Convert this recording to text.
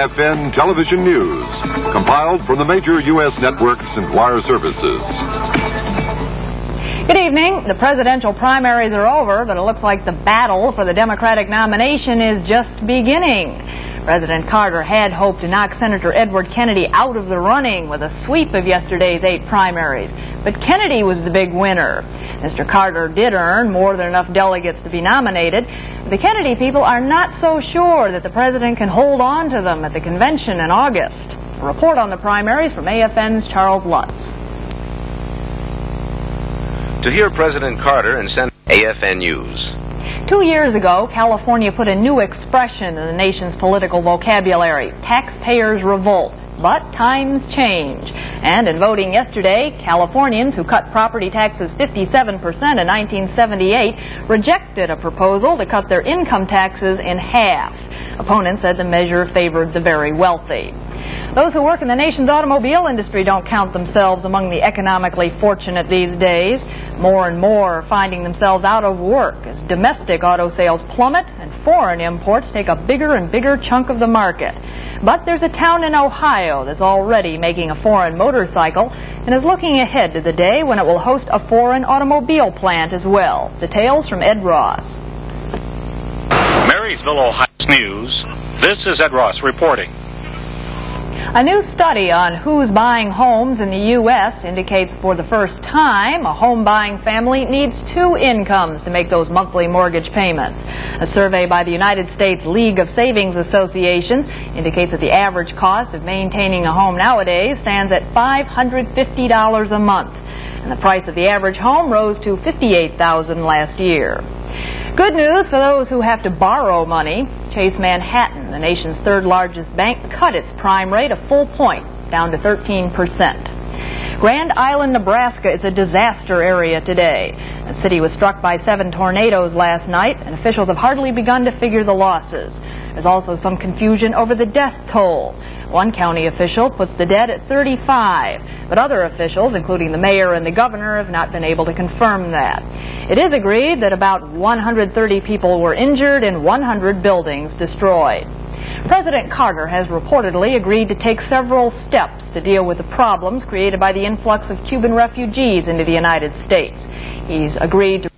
AFN Television News, compiled from the major U.S. networks and wire services. Good evening. The presidential primaries are over, but it looks like the battle for the Democratic nomination is just beginning. President Carter had hoped to knock Senator Edward Kennedy out of the running with a sweep of yesterday's 8 primaries, but Kennedy was the big winner. Mr. Carter did earn more than enough delegates to be nominated. The Kennedy people are not so sure that the president can hold on to them at the convention in August. A report on the primaries from AFN's Charles Lutz. To hear President Carter and Senator AFN News. 2 years ago, California put a new expression in the nation's political vocabulary: taxpayers' revolt. But times change. And in voting yesterday, Californians who cut property taxes 57% in 1978 rejected a proposal to cut their income taxes in half. Opponents said the measure favored the very wealthy. Those who work in the nation's automobile industry don't count themselves among the economically fortunate these days. More and more are finding themselves out of work as domestic auto sales plummet and foreign imports take a bigger and bigger chunk of the market. But there's a town in Ohio that's already making a foreign motorcycle and is looking ahead to the day when it will host a foreign automobile plant as well. Details from Ed Ross. Marysville, Ohio News. This is Ed Ross reporting. A new study on who's buying homes in the U.S. indicates for the first time a home-buying family needs 2 incomes to make those monthly mortgage payments. A survey by the United States League of Savings Associations indicates that the average cost of maintaining a home nowadays stands at $550 a month, and the price of the average home rose to $58,000 last year. Good news for those who have to borrow money. Chase Manhattan, the nation's 3rd largest bank, cut its prime rate a full point, down to 13%. Grand Island, Nebraska is a disaster area today. The city was struck by 7 tornadoes last night, and officials have hardly begun to figure the losses. There's also some confusion over the death toll. One county official puts the dead at 35, but other officials, including the mayor and the governor, have not been able to confirm that. It is agreed that about 130 people were injured and 100 buildings destroyed. President Carter has reportedly agreed to take several steps to deal with the problems created by the influx of Cuban refugees into the United States. He's agreed to